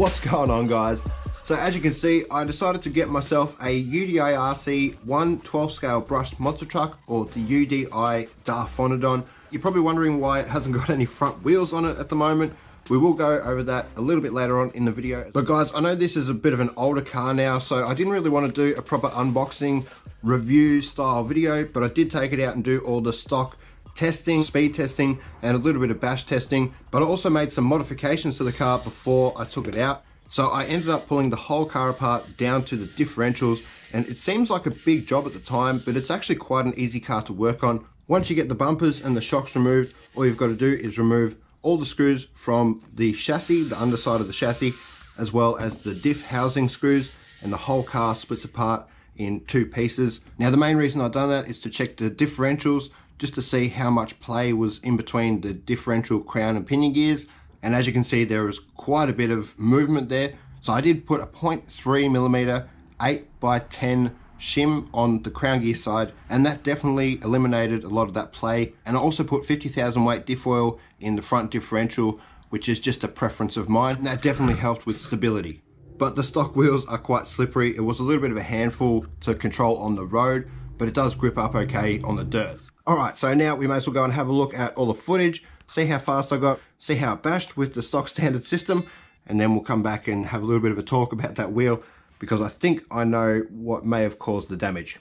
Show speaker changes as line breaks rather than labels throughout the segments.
What's going on, guys? So as you can see, I decided to get myself a UDIRC 1/12 scale brushed monster truck, or the UDIRC. You're probably wondering why it hasn't got any front wheels on it at the moment. We will go over that a little bit later on in the video. But guys, I know this is a bit of an older car now, so I didn't really want to do a proper unboxing review style video, but I did take it out and do all the stock testing, speed testing, and a little bit of bash testing. But I also made some modifications to the car before I took it out. So I ended up pulling the whole car apart down to the differentials, and it seems like a big job at the time, but it's actually quite an easy car to work on. Once you get the bumpers and the shocks removed, all you've got to do is remove all the screws from the chassis, the underside of the chassis, as well as the diff housing screws, and the whole car splits apart in two pieces. Now the main reason I've done that is to check the differentials, just to see how much play was in between the differential crown and pinion gears. And as you can see, there was quite a bit of movement there. So I did put a 0.3mm 8x10 shim on the crown gear side, and that definitely eliminated a lot of that play. And I also put 50,000 weight diff oil in the front differential, which is just a preference of mine, and that definitely helped with stability. But the stock wheels are quite slippery. It was a little bit of a handful to control on the road, but it does grip up okay on the dirt. All right, so now we may as well go and have a look at all the footage, see how fast I got, see how it bashed with the stock standard system, and then we'll come back and have a little bit of a talk about that wheel, because I think I know what may have caused the damage.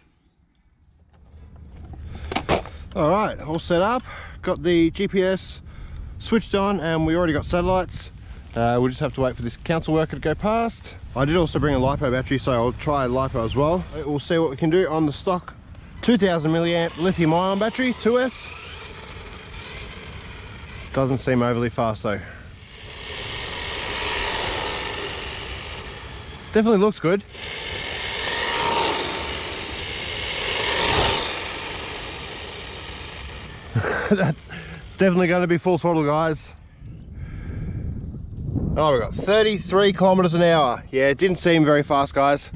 All right, all set up, got the GPS switched on, and we already got satellites. We'll just have to wait for this council worker to go past. I did also bring a LiPo battery, so I'll try a LiPo as well. We'll see what we can do on the stock 2000 milliamp lithium ion battery 2S. Doesn't seem overly fast though. Definitely looks good. It's definitely going to be full throttle, guys. Oh, we've got 33 kilometers an hour. Yeah, it didn't seem very fast, guys.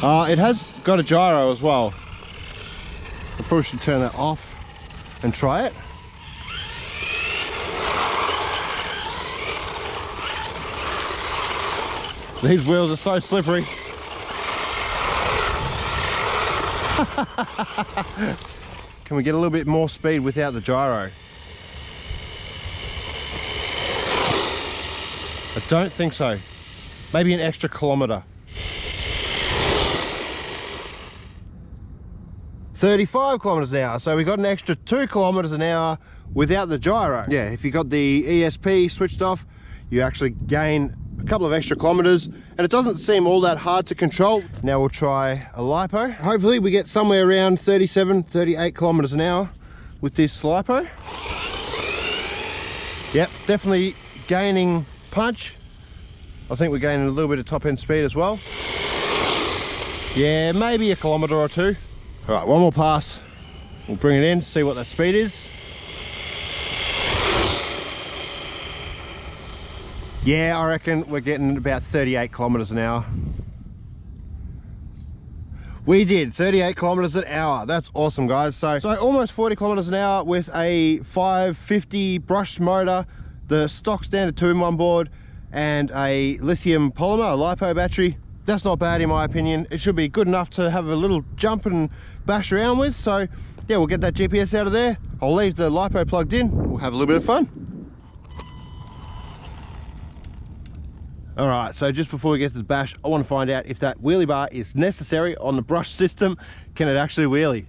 It has got a gyro as well. I probably should turn that off and try it. These wheels are so slippery. Can we get a little bit more speed without the gyro? I don't think so. Maybe an extra kilometer. 35 kilometers an hour, so we got an extra 2 kilometers an hour without the gyro. Yeah, if you got the ESP switched off, you actually gain a couple of extra kilometers, and it doesn't seem all that hard to control. Now we'll try a LiPo. Hopefully we get somewhere around 37, 38 kilometers an hour with this LiPo. Yep, definitely gaining punch. I think we're gaining a little bit of top end speed as well. Yeah, maybe a kilometer or two. All right, one more pass. We'll bring it in, see what that speed is. Yeah, I reckon we're getting about 38 kilometers an hour. We did 38 kilometers an hour. That's awesome, guys. So almost 40 kilometers an hour with a 550 brushed motor, the stock standard 2-in-1 board, and a lithium polymer, a LiPo battery. That's not bad in my opinion. It should be good enough to have a little jump and bash around with. So yeah, we'll get that GPS out of there. I'll leave the LiPo plugged in. We'll have a little bit of fun. All right, so just before we get to the bash, I want to find out if that wheelie bar is necessary on the brush system. Can it actually wheelie?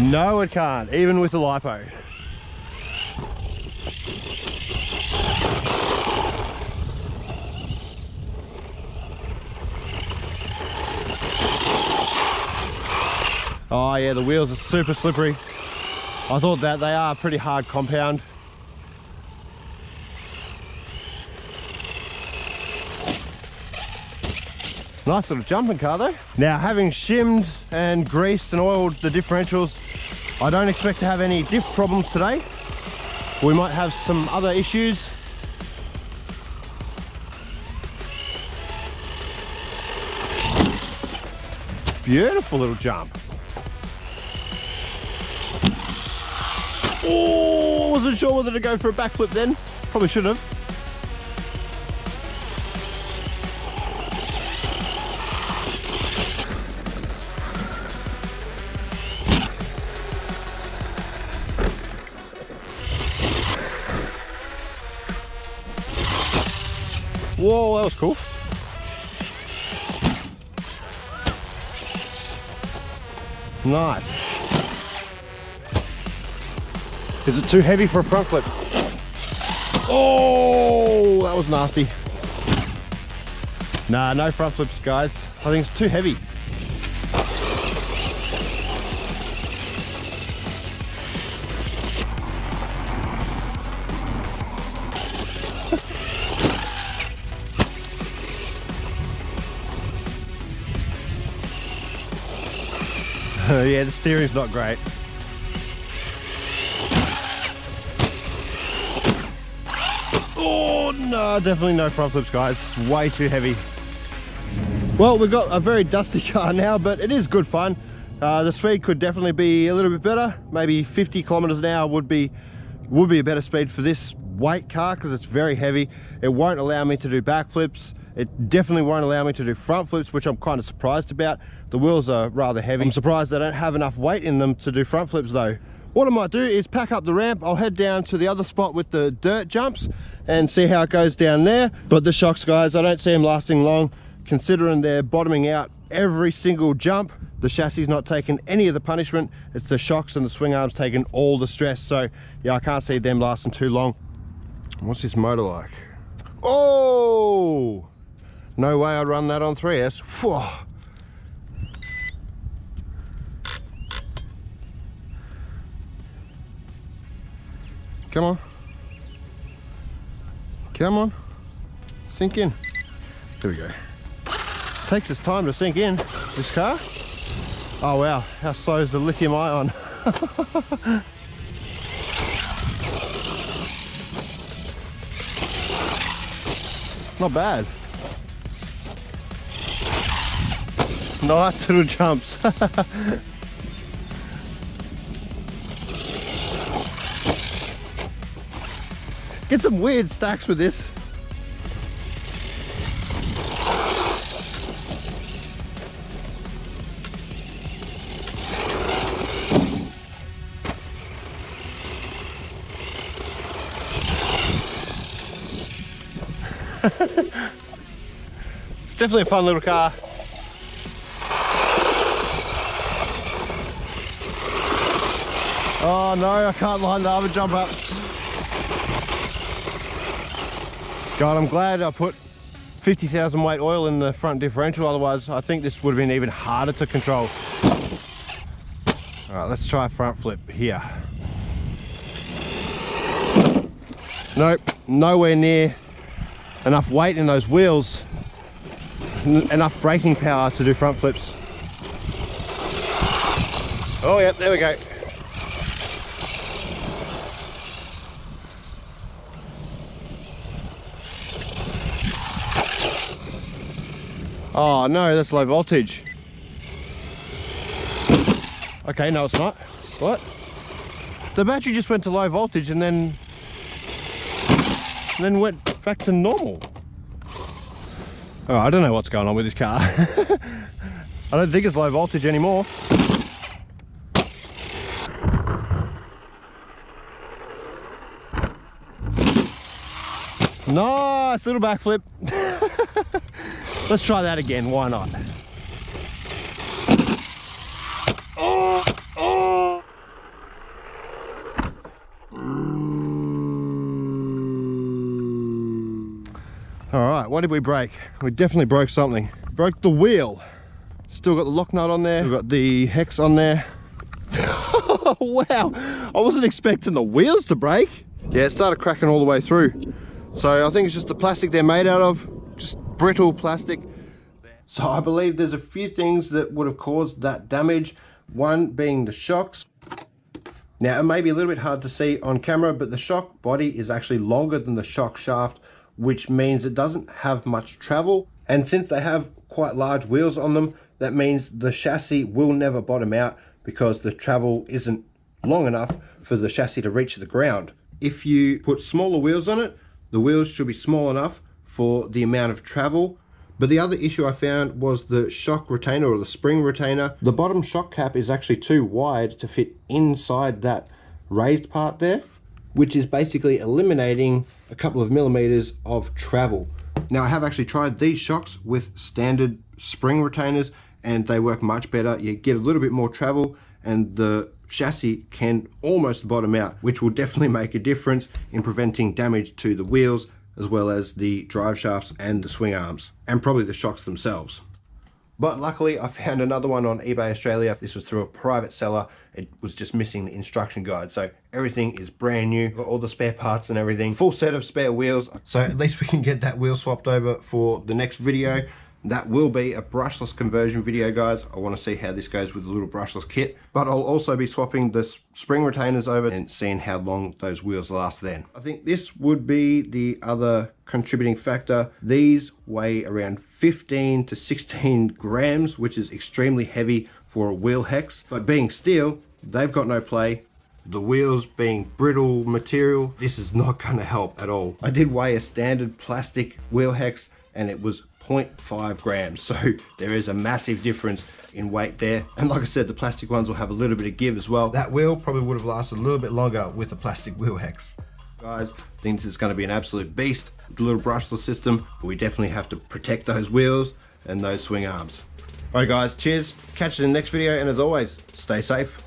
No, it can't, even with the LiPo. Oh yeah, the wheels are super slippery. I thought that they are a pretty hard compound. Nice little jumping car though. Now, having shimmed and greased and oiled the differentials, I don't expect to have any diff problems today. We might have some other issues. Beautiful little jump. Oh,
wasn't sure whether to go for a backflip then. Probably should have. Whoa, that was cool. Nice. Is it too heavy for a front flip? Oh, that was nasty. Nah, no front flips, guys. I think it's too heavy. Yeah, the steering's not great. Oh no, definitely no front flips, guys. It's way too heavy. Well, we've got a very dusty car now, but it is good fun. The speed could definitely be a little bit better. Maybe 50 kilometers an hour would be a better speed for this weight car because it's very heavy. It won't allow me to do backflips. It definitely won't allow me to do front flips, which I'm kind of surprised about. The wheels are rather heavy. I'm surprised they don't have enough weight in them to do front flips though. What I might do is pack up the ramp. I'll head down to the other spot with the dirt jumps and see how it goes down there. But the shocks, guys, I don't see them lasting long considering they're bottoming out every single jump. The chassis is not taking any of the punishment. It's the shocks and the swing arms taking all the stress. So yeah, I can't see them lasting too long. What's this motor like? Oh! No way I'd run that on 3S. Whoa. Come on. Come on. Sink in. There we go. Takes its time to sink in, this car. Oh wow, how slow is the lithium ion? Not bad. Nice little jumps. Get some weird stacks with this. It's definitely a fun little car. Oh no, I can't line the other jump up. God, I'm glad I put 50,000 weight oil in the front differential, otherwise I think this would have been even harder to control. Alright, let's try a front flip here. Nope, nowhere near enough weight in those wheels, enough braking power to do front flips. Oh yeah, there we go. Oh no, that's low voltage. Okay, no it's not. What? The battery just went to low voltage and then went back to normal. Oh, I don't know what's going on with this car. I don't think it's low voltage anymore. Nice little backflip. Let's try that again, why not? Oh, oh. All right, what did we break? We definitely broke something. Broke the wheel. Still got the lock nut on there. We've got the hex on there. Wow, I wasn't expecting the wheels to break. Yeah, it started cracking all the way through. So I think it's just the plastic they're made out of, just brittle plastic. So I believe there's a few things that would have caused that damage. One being the shocks. Now it may be a little bit hard to see on camera, but the shock body is actually longer than the shock shaft, which means it doesn't have much travel. And since they have quite large wheels on them, that means the chassis will never bottom out because the travel isn't long enough for the chassis to reach the ground.
if you put smaller wheels on it, the wheels should be small enough for the amount of travel. But the other issue I found was the shock retainer or the spring retainer. The bottom shock cap is actually too wide to fit inside that raised part there, which is basically eliminating a couple of millimeters of travel. Now I have actually tried these shocks with standard spring retainers and they work much better. You get a little bit more travel and the chassis can almost bottom out, which will definitely make a difference in preventing damage to the wheels as well as the drive shafts and the swing arms, and probably the shocks themselves. But luckily I found another one on eBay Australia. This was through a private seller. It was just missing the instruction guide. So everything is brand new, got all the spare parts and everything. Full set of spare wheels. So at least we can get that wheel swapped over for the next video. That will be a brushless conversion video, guys. I want to see how this goes with the little brushless kit. But I'll also be swapping the spring retainers over and seeing how long those wheels last then. I think this would be the other contributing factor. These weigh around 15 to 16 grams, which is extremely heavy for a wheel hex. But being steel, they've got no play. The wheels being brittle material, this is not going to help at all. I did weigh a standard plastic wheel hex and it was 0.5 grams, so there is a massive difference in weight there. And like I said, the plastic ones will have a little bit of give as well. That wheel probably would have lasted a little bit longer with the plastic wheel hex. Guys, I think this is going to be an absolute beast with the little brushless system, but we definitely have to protect those wheels and those swing arms. Alright guys, cheers, catch you in the next video, and as always, stay safe.